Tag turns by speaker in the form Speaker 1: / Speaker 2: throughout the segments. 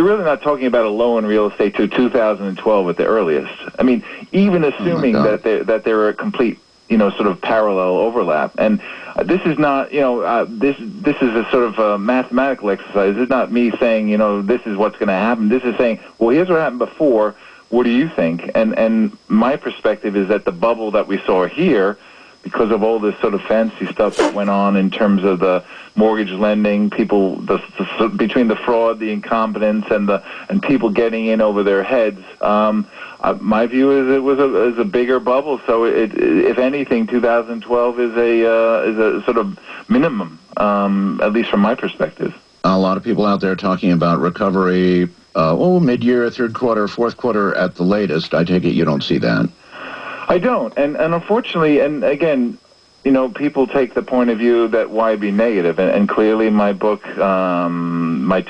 Speaker 1: you're really not talking about a low in real estate to 2012 at the earliest. I mean, even assuming that they're a complete, sort of parallel overlap. And this is not, this is a sort of a mathematical exercise. It's not me saying, this is what's going to happen. This is saying, well, here's what happened before. What do you think? And my perspective is that the bubble that we saw here, because of all this sort of fancy stuff that went on in terms of the mortgage lending, people, between the fraud, the incompetence, and people getting in over their heads. My view is it was a bigger bubble. So if anything, 2012 is a sort of minimum, at least from my perspective.
Speaker 2: A lot of people out there talking about recovery. Mid-year, third quarter, fourth quarter at the latest. I take it you don't see that.
Speaker 1: I don't, and unfortunately, and again, people take the point of view that why be negative, and clearly my book, my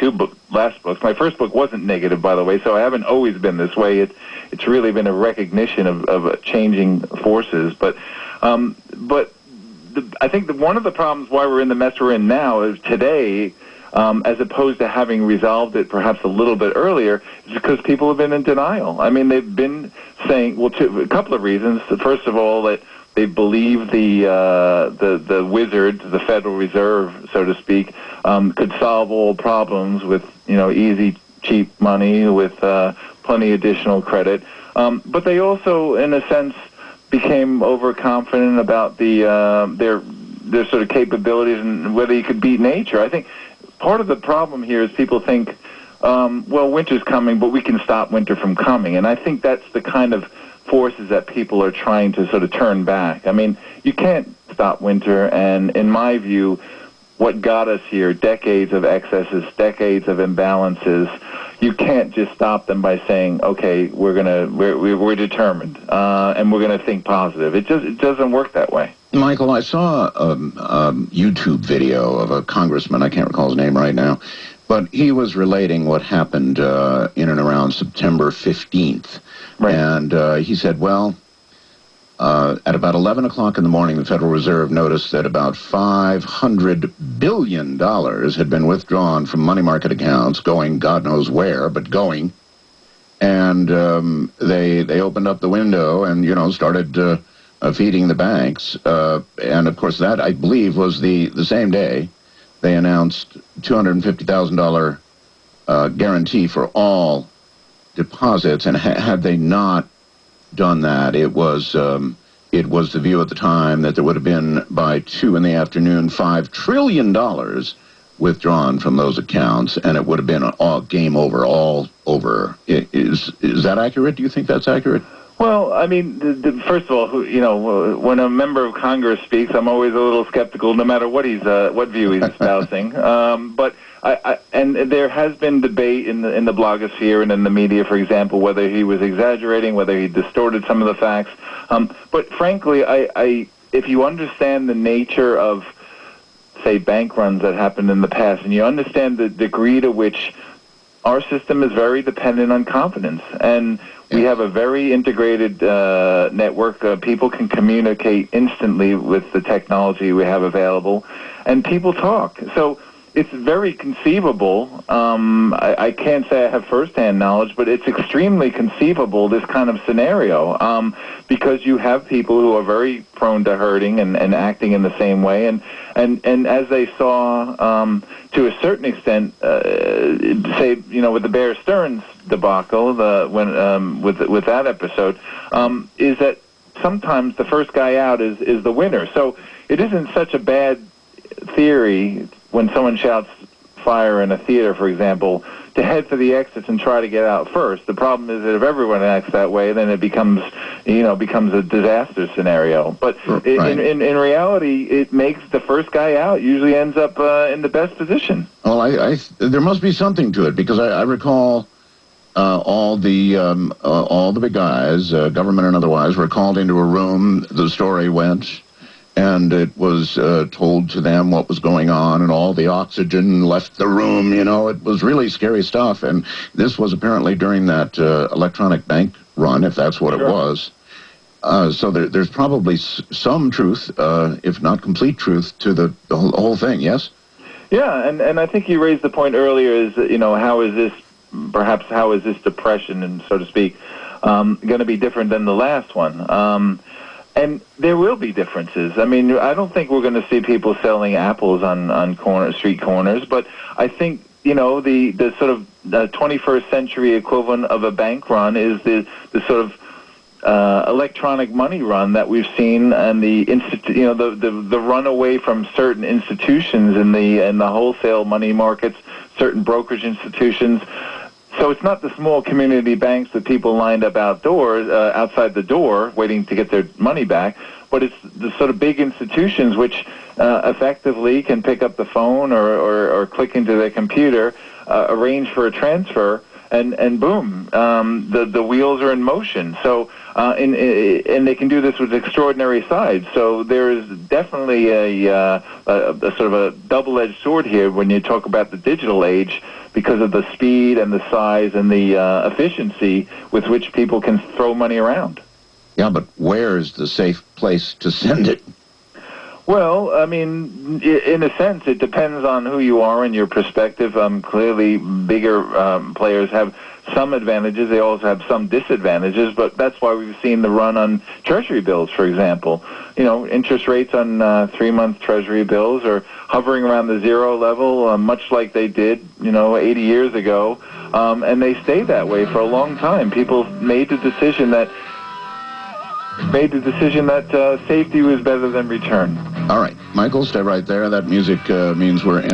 Speaker 1: last books, my first book wasn't negative, by the way, so I haven't always been this way. It's really been a recognition of changing forces, but I think one of the problems why we're in the mess we're in now is today, as opposed to having resolved it perhaps a little bit earlier, is because people have been in denial. I mean, they've been saying, a couple of reasons. First of all, that they believe the wizard, the Federal Reserve, so to speak, could solve all problems with, easy, cheap money, with plenty additional credit. But they also, in a sense, became overconfident about their sort of capabilities and whether you could beat nature. I think part of the problem here is people think, winter's coming, but we can stop winter from coming. And I think that's the kind of forces that people are trying to sort of turn back. I mean, you can't stop winter, and in my view, what got us here, decades of excesses, decades of imbalances, you can't just stop them by saying, okay, we're determined, and we're going to think positive. It doesn't work that way.
Speaker 2: Michael, I saw a YouTube video of a congressman, I can't recall his name right now, but he was relating what happened in and around September 15th. Right. And he said, at about 11 o'clock in the morning, the Federal Reserve noticed that about $500 billion had been withdrawn from money market accounts, going God knows where, but going. And they opened up the window and, started feeding the banks. And, of course, that, I believe, was the same day they announced $250,000 guarantee for all deposits. And had they not done that, it was the view at the time that there would have been, by 2 in the afternoon, $5 trillion withdrawn from those accounts, and it would have been all game over, all over. Is that accurate? Do you think that's accurate?
Speaker 1: Well, I mean, first of all, when a member of Congress speaks, I'm always a little skeptical, no matter what what view he's espousing. But and there has been debate in the blogosphere and in the media, for example, whether he was exaggerating, whether he distorted some of the facts. But frankly, if you understand the nature of, say, bank runs that happened in the past, and you understand the degree to which our system is very dependent on confidence, and we have a very integrated network. People can communicate instantly with the technology we have available, and people talk. So it's very conceivable. I can't say I have firsthand knowledge, but it's extremely conceivable, this kind of scenario, because you have people who are very prone to hurting and acting in the same way. And as they saw, to a certain extent, say, with the Bear Stearns debacle, with that episode, is that sometimes the first guy out is the winner. So it isn't such a bad theory when someone shouts fire in a theater, for example, to head for the exits and try to get out first. The problem is that if everyone acts that way, then it becomes a disaster scenario. But right. in reality, it makes the first guy out usually ends up in the best position.
Speaker 2: Well, there must be something to it, because I recall all the big guys, government and otherwise, were called into a room. The story went, and it was told to them what was going on, and all the oxygen left the room. It was really scary stuff. And this was apparently during that electronic bank run, if that's what Sure. it was. So there's probably some truth, if not complete truth, to the whole thing, yes?
Speaker 1: Yeah, and I think you raised the point earlier is, how is this perhaps how is this depression, and so to speak, going to be different than the last one? And there will be differences. I mean, I don't think we're going to see people selling apples on street corners, but I think, you know, the sort of 21st century equivalent of a bank run is the sort of electronic money run that we've seen, and the run away from certain institutions in the wholesale money markets, certain brokerage institutions. So it's not the small community banks that people lined up outside the door waiting to get their money back, but it's the sort of big institutions which effectively can pick up the phone or click into their computer, arrange for a transfer, and boom, the wheels are in motion. So and they can do this with extraordinary size. So there is definitely a sort of a double-edged sword here when you talk about the digital age, because of the speed and the size and the efficiency with which people can throw money around.
Speaker 2: Yeah, but where is the safe place to send it?
Speaker 1: Well, I mean, in a sense, it depends on who you are and your perspective. Clearly, bigger players have some advantages. They also have some disadvantages, but that's why we've seen the run on Treasury bills, for example. You know, interest rates on 3-month Treasury bills are hovering around the zero level, much like they did, 80 years ago, and they stayed that way for a long time. People made the decision that safety was better than return.
Speaker 2: All right, Michael, stay right there. That music means we're in